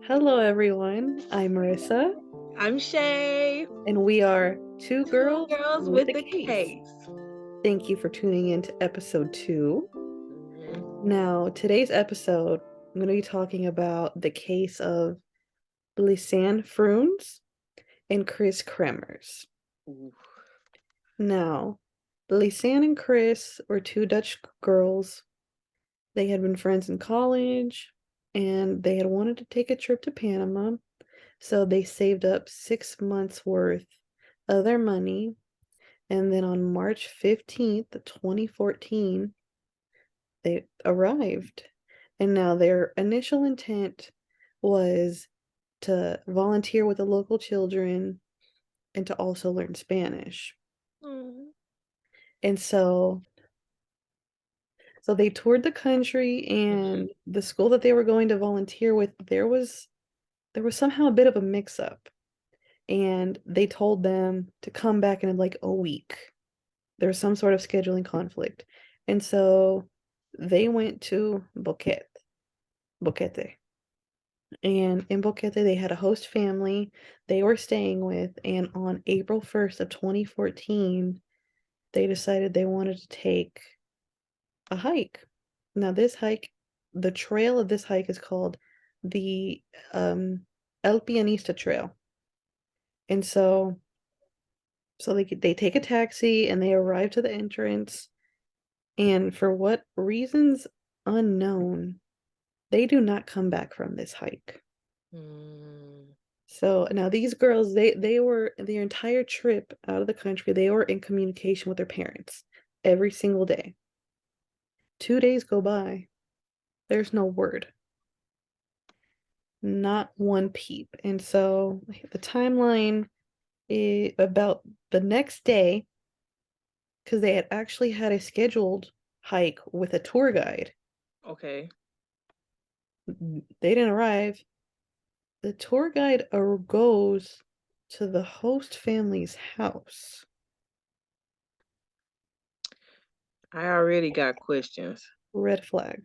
Hello, everyone. I'm Marissa, I'm Shay. and we are Two Two Girls girls with with a the Case. case. Thank you for tuning in to episode 2. Mhm. Now, today's episode, I'm going to be talking about the case of Lisanne Fruins and Chris Kremers. Ooh. Now, Lisanne and Chris were two Dutch girls. They had been friends in college, and they had wanted to take a trip to Panama. So they saved up 6 months worth of their money. And then on March 15th, 2014, they arrived. And now their initial intent was to volunteer with the local children and to also learn Spanish. Mm. And so they toured the country, and the school that they were going to volunteer with, there was somehow a bit of a mix-up. And they told them to come back in like a week. There was some sort of scheduling conflict. And so they went to Boquete. And in Boquete, they had a host family they were staying with. And on April 1st of 2014, they decided they wanted to take a hike. Now, the trail of this hike is called the El Pianista Trail. And so they take a taxi and they arrive to the entrance. And for what reasons unknown, they do not come back from this hike. Mm. So now these girls, they were their entire trip out of the country, they were in communication with their parents every single day. 2 days go by, there's no word, not one peep. And so the timeline is about the next day, because they had actually had a scheduled hike with a tour guide. Okay. They didn't arrive. The tour guide goes to the host family's house. I already got questions. Red flag.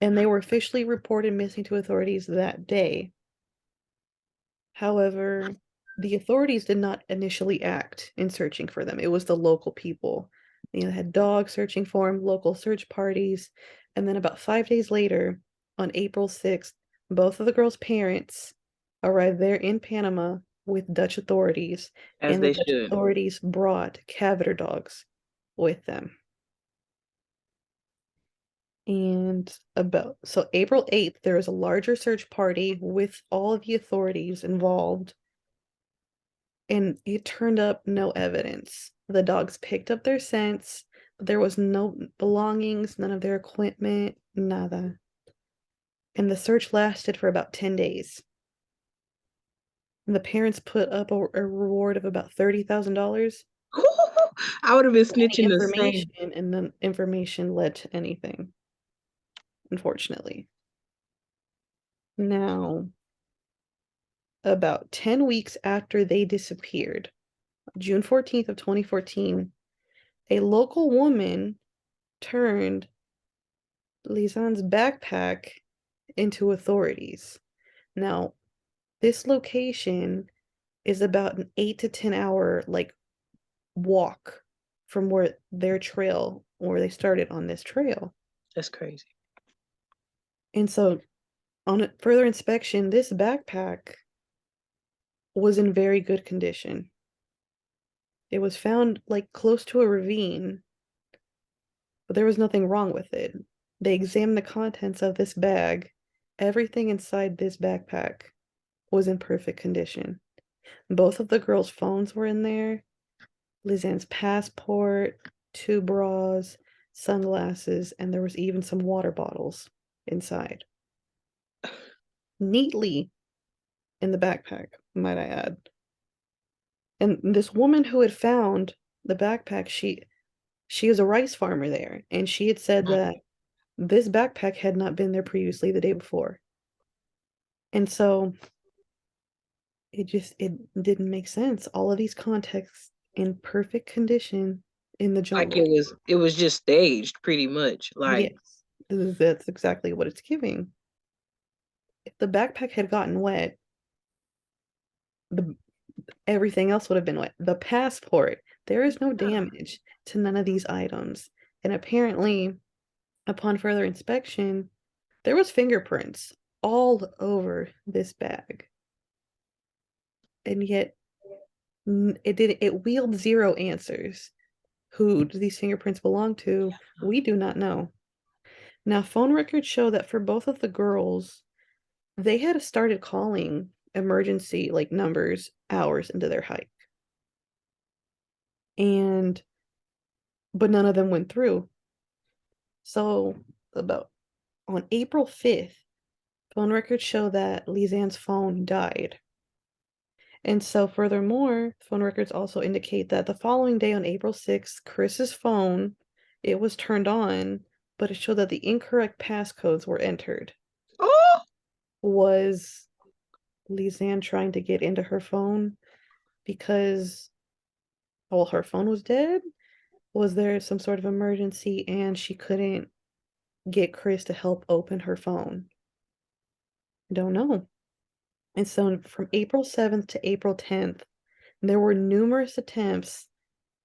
And they were officially reported missing to authorities that day. However, the authorities did not initially act in searching for them. It was the local people. They had dogs searching for them, local search parties. And then about 5 days later, on April 6th, both of the girls' parents arrived there in Panama with Dutch authorities, As and the they Dutch should. authorities brought caviter dogs with them. And so April 8th, there was a larger search party with all of the authorities involved, and it turned up no evidence. The dogs picked up their scents, but there was no belongings, none of their equipment, nada. And the search lasted for about 10 days. And the parents put up a reward of about $30,000 I would have been for any snitching the information, same. and then information led to anything, unfortunately. Now, about 10 weeks after they disappeared, June 14th of 2014, a local woman turned Lisanne's backpack into authorities. Now, this location is about an 8 to 10 hour walk from where they started on this trail. That's crazy. And so on a further inspection, this backpack was in very good condition. It was found like close to a ravine, but there was nothing wrong with it. They examined the contents of this bag. Everything inside this backpack was in perfect condition. Both of the girls' phones were in there, Lisanne's passport, two bras, sunglasses, and there was even some water bottles inside. Neatly in the backpack, might I add. And this woman who had found the backpack, she was a rice farmer there, and she had said that this backpack had not been there previously the day before. And so it didn't make sense. All of these contexts in perfect condition in the Like jungle. it was just staged pretty much. Like Yes, that's exactly what it's giving. If the backpack had gotten wet, the everything else would have been wet. The passport, there is no Yeah. damage to none of these items. And apparently, upon further inspection, there was fingerprints all over this bag. And yet it wheeled zero answers. Who do these fingerprints belong to? We do not know. Now, phone records show that for both of the girls, they had started calling emergency like numbers hours into their hike. And but none of them went through. So about on April 5th, phone records show that Lizanne's phone died. And so furthermore, phone records also indicate that the following day on April 6th, Chris's phone, it was turned on, but it showed that the incorrect passcodes were entered. Oh, Was Lizanne trying to get into her phone because, well, her phone was dead? Was there some sort of emergency and she couldn't get Chris to help open her phone? Don't know. And so from April 7th to April 10th, there were numerous attempts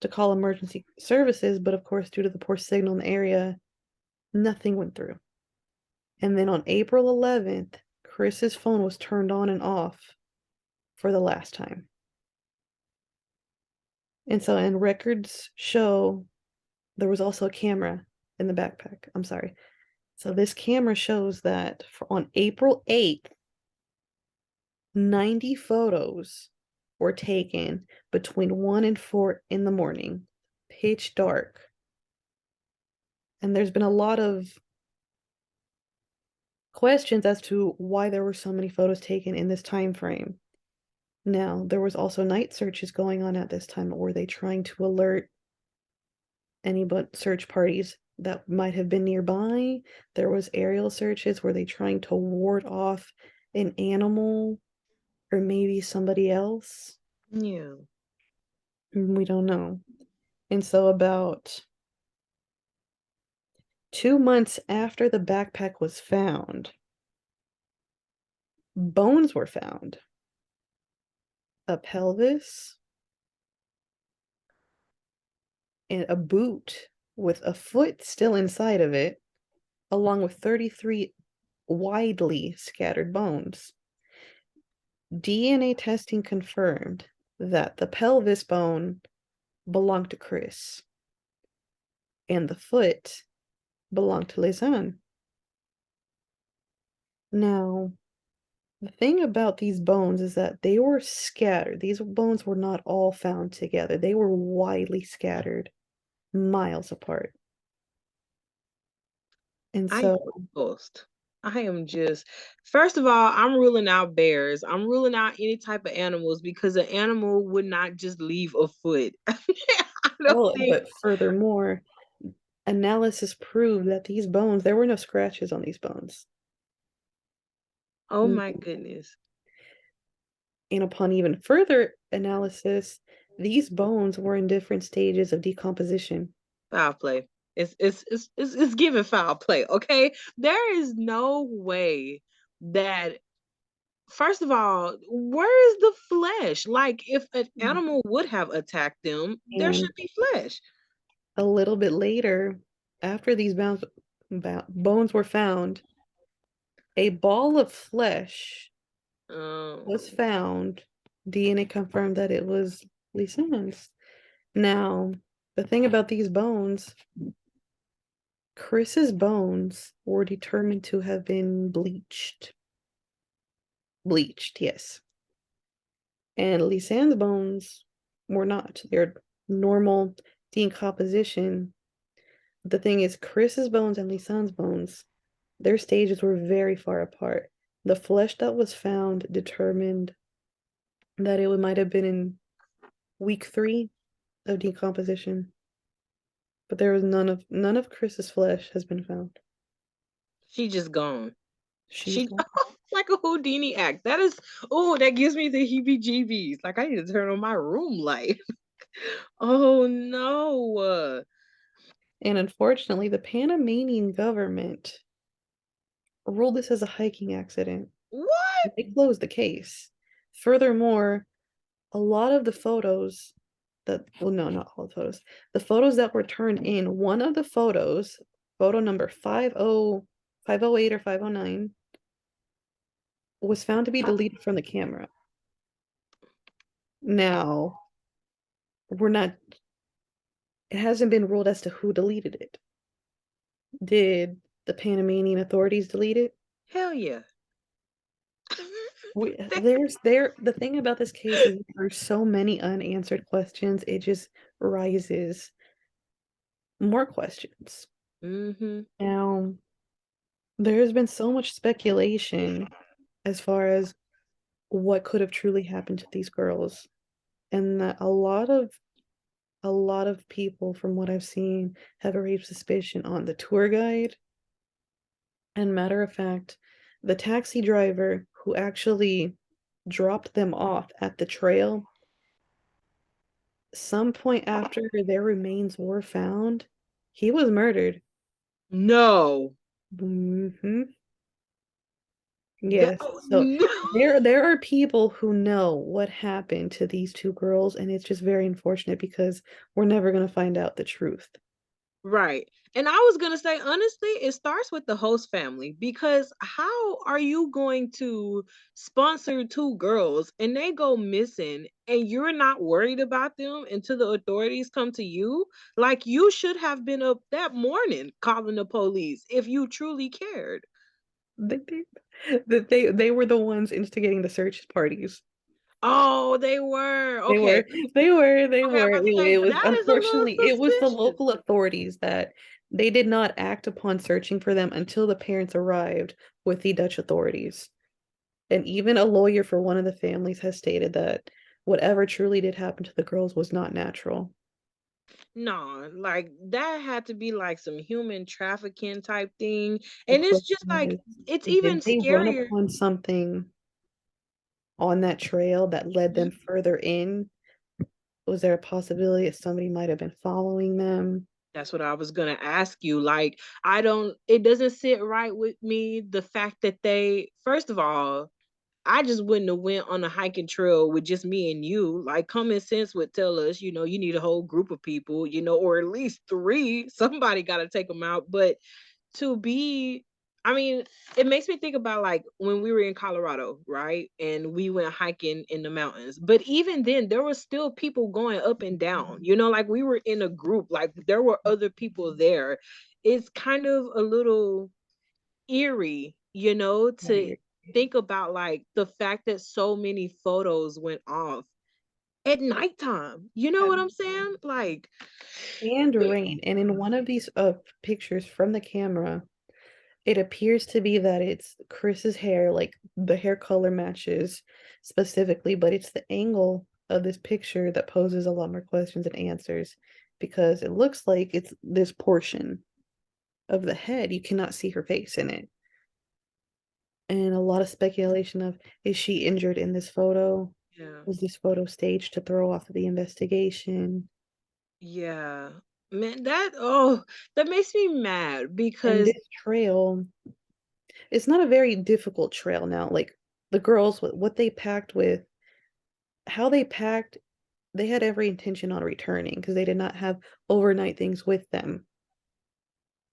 to call emergency services, but of course, due to the poor signal in the area, nothing went through. And then on April 11th, Chris's phone was turned on and off for the last time. And so, and records show there was also a camera in the backpack. I'm sorry. So this camera shows that on April 8th, 90 photos were taken between 1 and 4 in the morning, pitch dark. And there's been a lot of questions as to why there were so many photos taken in this time frame. Now, there was also night searches going on at this time. Were they trying to alert any but search parties that might have been nearby? There was aerial searches. Were they trying to ward off an animal or maybe somebody else? yeah. We don't know. And so about 2 months after the backpack was found, bones were found. A pelvis and a boot with a foot still inside of it, along with 33 widely scattered bones. DNA testing confirmed that the pelvis bone belonged to Chris and the foot belonged to Lisanne. Now, the thing about these bones is that they were scattered. These bones were not all found together. They were widely scattered, miles apart. And I am so, lost. I am just, first of all, I'm ruling out bears. I'm ruling out any type of animals because an animal would not just leave a foot. I don't oh, think, but furthermore, analysis proved that these bones, there were no scratches on these bones. oh Mm, my goodness. And upon even further analysis, these bones were in different stages of decomposition. Foul play. It's giving foul play, okay? There is no way that first of all, where is the flesh? Like if an animal would have attacked them, there And should be flesh. a little bit later, after these bones were found, a ball of flesh was Um, found. DNA confirmed that it was Lisanne's. Now, the thing about these bones, Chris's bones were determined to have been bleached. Bleached, yes. And Lisanne's bones were not. They're normal decomposition. The thing is, Chris's bones and Lisanne's bones, their stages were very far apart. The flesh that was found determined that it might have been in week 3 of decomposition, but there was none of Chris's flesh has been found. she just gone. She's She gone. like a Houdini act. That is, oh, that gives me the heebie-jeebies. Like I need to turn on my room light. Oh no. And unfortunately, the Panamanian government ruled this as a hiking accident. What? They closed the case. Furthermore, a lot of the photos that, well, no, not all the photos, the photos that were turned in, one of the photos, photo number 508 or 509, was found to be deleted from the camera. Now, we're not, it hasn't been ruled as to who deleted it. Did the Panamanian authorities delete it? Hell yeah. The thing about this case is there are so many unanswered questions, it just rises more questions. Mm-hmm. Now, there's been so much speculation as far as what could have truly happened to these girls, and that a lot of people, from what I've seen, have raised suspicion on the tour guide, and matter of fact, the taxi driver who actually dropped them off at the trail. Some point after their remains were found, he was murdered. No. Hmm. That, Yes. So no. there are people who know what happened to these two girls, and it's just very unfortunate because we're never going to find out the truth. Right. And I was going to say, honestly, it starts with the host family because how are you going to sponsor two girls and they go missing and you're not worried about them until the authorities come to you? Like, you should have been up that morning calling the police if you truly cared. They, they were the ones instigating the search parties. Oh, they were. They Okay. were, they Okay, I'm were. about to say It was that is a little unfortunately it was the suspicious. local authorities that they did not act upon searching for them until the parents arrived with the Dutch authorities. And even a lawyer for one of the families has stated that whatever truly did happen to the girls was not natural. No, like that had to be like some human trafficking type thing. The And it's just question like, is, it's even did they run scarier. upon something on that trail that led them further in? Was there a possibility that somebody might have been following them? That's what I was gonna ask you. Like, I don't, it doesn't sit right with me. The fact that they, first of all, I just wouldn't have went on a hiking trail with just me and you. Like, common sense would tell us, you need a whole group of people, or at least three. Somebody got to take them out. But to be, I mean, it makes me think about like when we were in Colorado, right? And we went hiking in the mountains. But even then, there was still people going up and down, like we were in a group, like there were other people there. It's kind of a little eerie, to Right. think about like the fact that so many photos went off at nighttime. You know what I'm saying? Like, And rain. And in one of these pictures from the camera, it appears to be that it's Chris's hair, like the hair color matches specifically, but it's the angle of this picture that poses a lot more questions and answers because it looks like it's this portion of the head. You cannot see her face in it. And a lot of speculation of, is she injured in this photo? yeah. Was this photo staged to throw off the investigation? Yeah. Man, that makes me mad And because this trail, it's not a very difficult trail now. Like the girls, what they packed with, how they packed, they had every intention on returning because they did not have overnight things with them.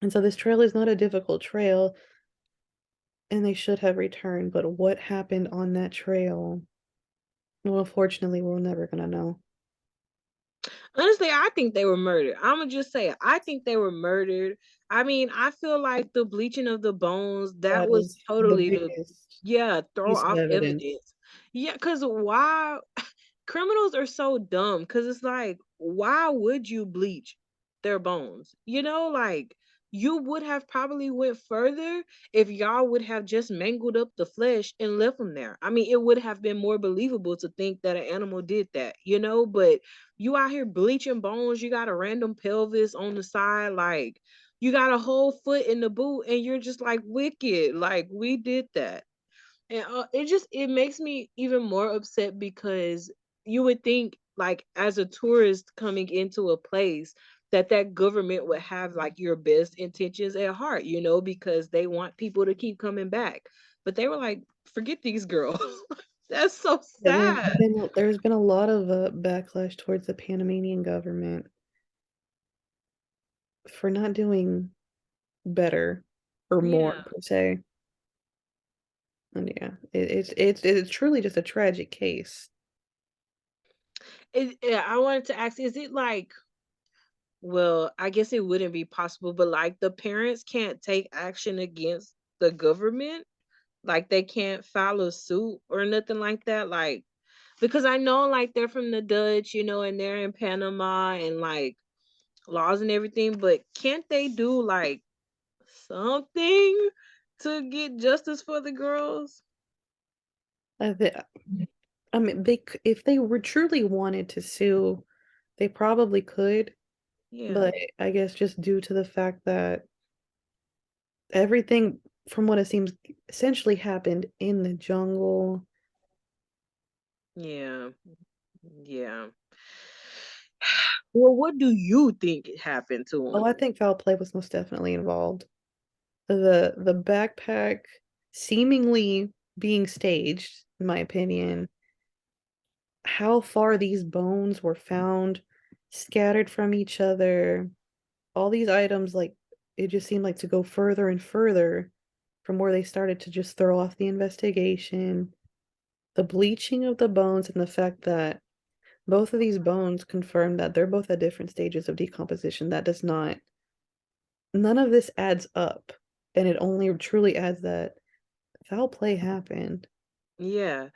And so this trail is not a difficult trail, and they should have returned. But what happened on that trail? Well, unfortunately, we're never gonna know. honestly, I think they were murdered. I'm gonna just say it. I think they were murdered. I mean, I feel like the bleaching of the bones, that That was is the totally the, biggest yeah, throw piece of off evidence. evidence. Yeah, because why criminals are so dumb because it's like, why would you bleach their bones? Like you would have probably went further if y'all would have just mangled up the flesh and left them there. I mean, it would have been more believable to think that an animal did that, but you out here bleaching bones, you got a random pelvis on the side, like you got a whole foot in the boot, and you're just like wicked, like we did that. And it makes me even more upset because you would think like as a tourist coming into a place that government would have like your best intentions at heart, because they want people to keep coming back. but they were like, forget these girls. That's so And sad. there's been a lot of backlash towards the Panamanian government for not doing better or more Yeah. per se. And yeah, it's truly just a tragic case. Yeah, I wanted to ask, is it like, well, I guess it wouldn't be possible, but like the parents can't take action against the government? Like they can't file a suit or nothing like that? Like, because I know like they're from the Dutch, and they're in Panama and like laws and everything, but can't they do like something to get justice for the girls? I, thi- I mean, if they were truly wanted to sue, they probably could, Yeah. but I guess just due to the fact that everything, from what it seems, essentially happened in the jungle. Yeah. Yeah. Well, what do you think happened to Oh, I him? think foul play was most definitely involved. The backpack seemingly being staged, in my opinion, how far these bones were found, scattered from each other, all these items, like it just seemed like to go further and further from where they started to just throw off the investigation. The bleaching of the bones and the fact that both of these bones confirm that they're both at different stages of decomposition. That does not, none of this adds up. And it only truly adds that foul play happened. Yeah.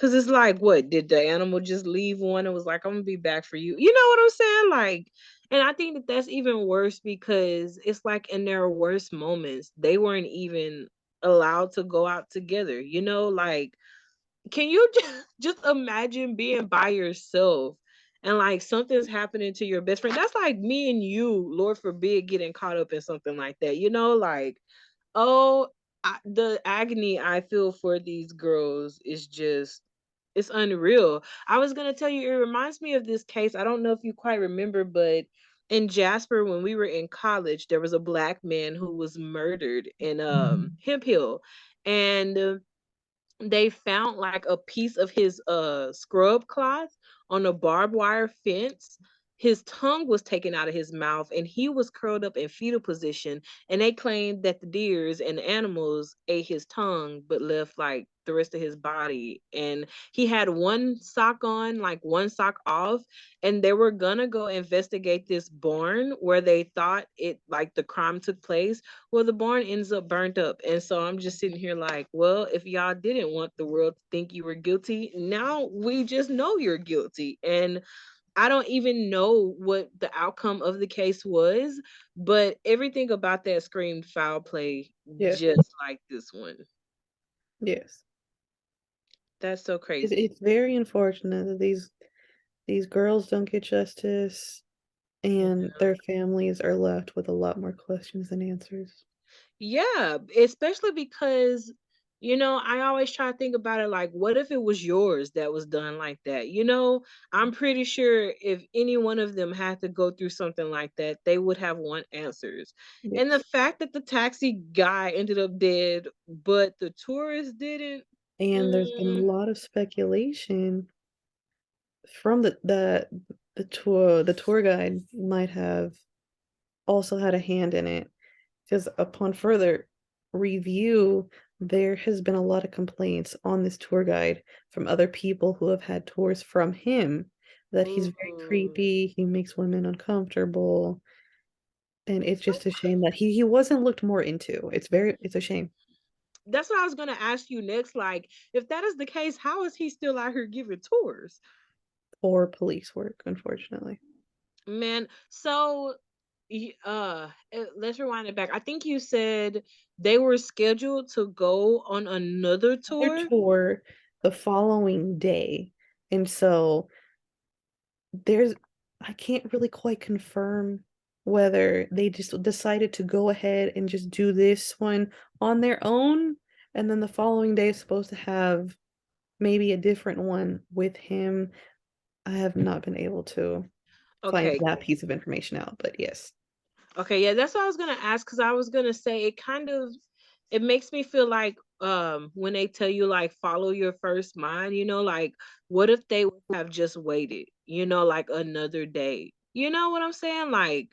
Cause it's like, what, did the animal just leave one and was like, "I'm gonna be back for you"? You know what I'm saying? Like, and I think that that's even worse because it's like in their worst moments, they weren't even allowed to go out together. Like, can you just imagine being by yourself and like something's happening to your best friend? That's like me and you, Lord forbid, getting caught up in something like that. Like, oh, the agony I feel for these girls is just, it's unreal. I was gonna tell you, it reminds me of this case. I don't know if you quite remember, but in Jasper, when we were in college, there was a black man who was murdered in Hemp Hill, and they found like a piece of his scrub cloth on a barbed wire fence. His tongue was taken out of his mouth and he was curled up in fetal position, and they claimed that the deers and the animals ate his tongue but left like the rest of his body. And he had one sock on, like one sock off, and they were gonna go investigate this barn where they thought it, like the crime took place. Well, the barn ends up burnt up. And so I'm just sitting here like, well, if y'all didn't want the world to think you were guilty, now we just know you're guilty. And I don't even know what the outcome of the case was, but everything about that screamed foul play, Yeah, just like this one. yes. That's so crazy. It's very unfortunate that these girls don't get justice and their families are left with a lot more questions than answers. Yeah, especially because, I always try to think about it like, what if it was yours that was done like that? I'm pretty sure if any one of them had to go through something like that, they would have want answers. And the Yes. fact that the taxi guy ended up dead, but the tourist didn't. And there's been a mm, lot of speculation from the tour guide might have also had a hand in it because upon further review, there has been a lot of complaints on this tour guide from other people who have had tours from him that he's very ooh. creepy, he makes women uncomfortable, and it's So just a shame that he wasn't looked more into. It's a shame. that's what I was gonna ask you next. Like, if that is the case, how is he still out here giving tours? Poor police work, unfortunately. Man, so let's rewind it back. I think you said they were scheduled to go on another Their tour. tour the following day, and so there's I can't really quite confirm whether they just decided to go ahead and just do this one on their own, and then the following day is supposed to have maybe a different one with him. I have not been able to find Okay. that piece of information out, but yes. Okay, yeah, that's what I was gonna ask, because I was gonna say it kind of it makes me feel like when they tell you like follow your first mind, like what if they would have just waited, like another day. You know what I'm saying? Like,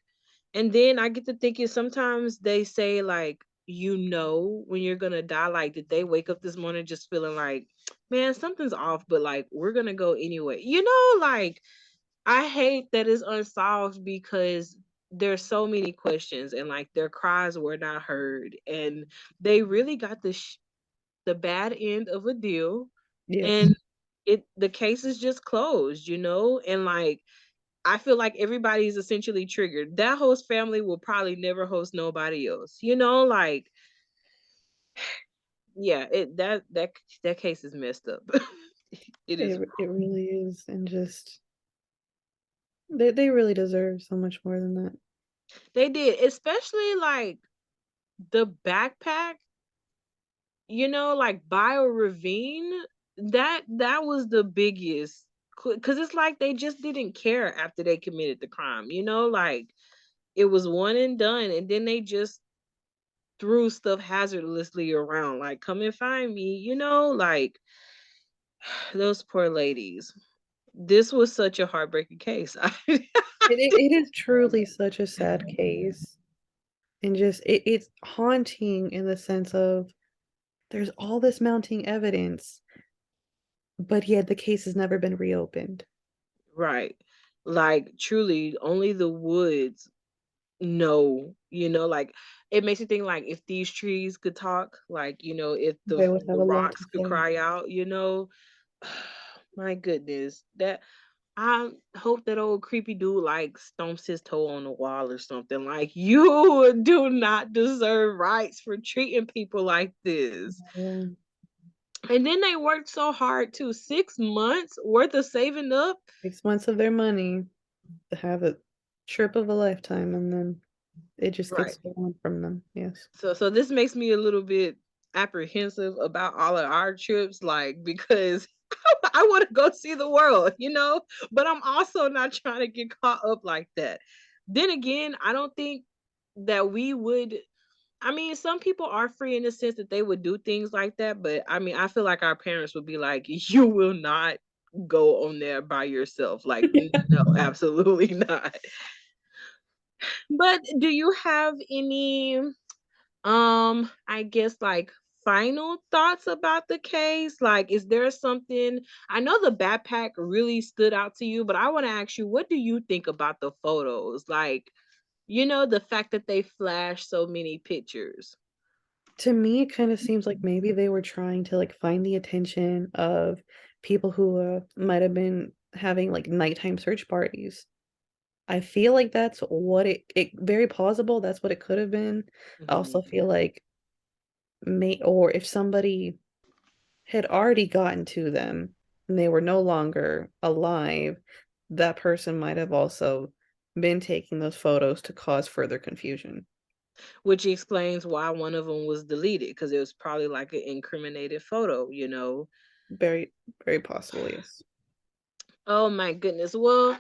and then I get to thinking sometimes they say like when you're gonna die, like did they wake up this morning just feeling like, man, something's off, but like we're gonna go anyway. Like I hate that it's unsolved because there's so many questions and like their cries were not heard and they really got the bad end of a deal, Yes. and the case is just closed, and like I feel like everybody's essentially triggered. That host family will probably never host nobody else, like yeah, that case is messed up. It is. It really is, and just they really deserve so much more than that. They did, especially like the backpack, like Bio Ravine, that was the biggest, because it's like they just didn't care after they committed the crime, like it was one and done, and then they just threw stuff hazardously around, like come and find me, like those poor ladies. This was such a heartbreaking case. It is truly such a sad case, and just it's haunting in the sense of there's all this mounting evidence, but yet the case has never been reopened. Right, like truly only the woods. No, like it makes you think like if these trees could talk, like, if They would have the a lot to rocks could say. cry out. My goodness. That I hope that old creepy dude like stomps his toe on the wall or something. Like you do not deserve rights for treating people like this. Yeah. And then they worked so hard too. 6 months worth of saving up. 6 months of their money to have a trip of a lifetime, and then it just gets Right. stolen from them. Yes. So this makes me a little bit apprehensive about all of our trips, like because I want to go see the world, but I'm also not trying to get caught up like that. Then again, I don't think that we would. I mean, some people are free in the sense that they would do things like that, but I mean, I feel like our parents would be like, "You will not go on there by yourself." Like, no, absolutely not. But do you have any I guess like final thoughts about the case? Like, is there something, I know the backpack really stood out to you, but I want to ask you, what do you think about the photos? Like, the fact that they flash so many pictures. To me, it kind of seems like maybe they were trying to like find the attention of people who might have been having like nighttime search parties. I feel like that's what it very plausible. That's what it could have been. I also Mhm. feel like may or if somebody had already gotten to them and they were no longer alive, that person might have also been taking those photos to cause further confusion. Which explains why one of them was deleted because it was probably like an incriminated photo. Very, very possible, yes. Oh my goodness. Well,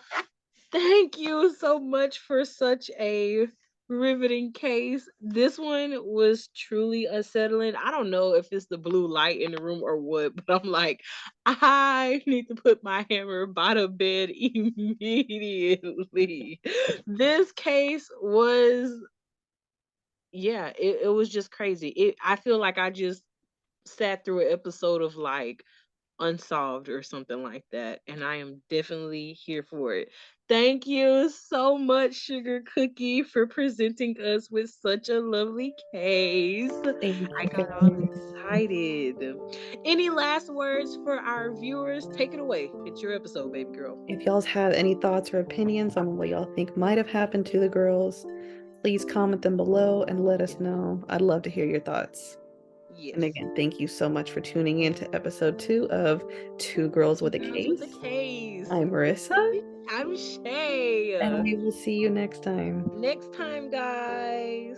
thank you so much for such a riveting case. This one was truly unsettling. I don't know if it's the blue light in the room or what, but I'm like, I need to put my hammer by the bed immediately. This case was, yeah, it was just crazy. I feel like I just sat through an episode of like unsolved or something like that, and I am definitely here for it. Thank you so much, Sugar Cookie, for presenting us with such a lovely case. Thank I you, got all guys. excited. Any last words for our viewers? Take it away. It's your episode, baby girl. If y'all have any thoughts or opinions on what y'all think might have happened to the girls, please comment them below and let us Yes. know. I'd love to hear your thoughts. And Yes. again, thank you so much for tuning in to episode 2 of Two Girls Two with a girls with a Case. case. I'm Marissa, I'm Shay. and we will see you next time. Next time, guys.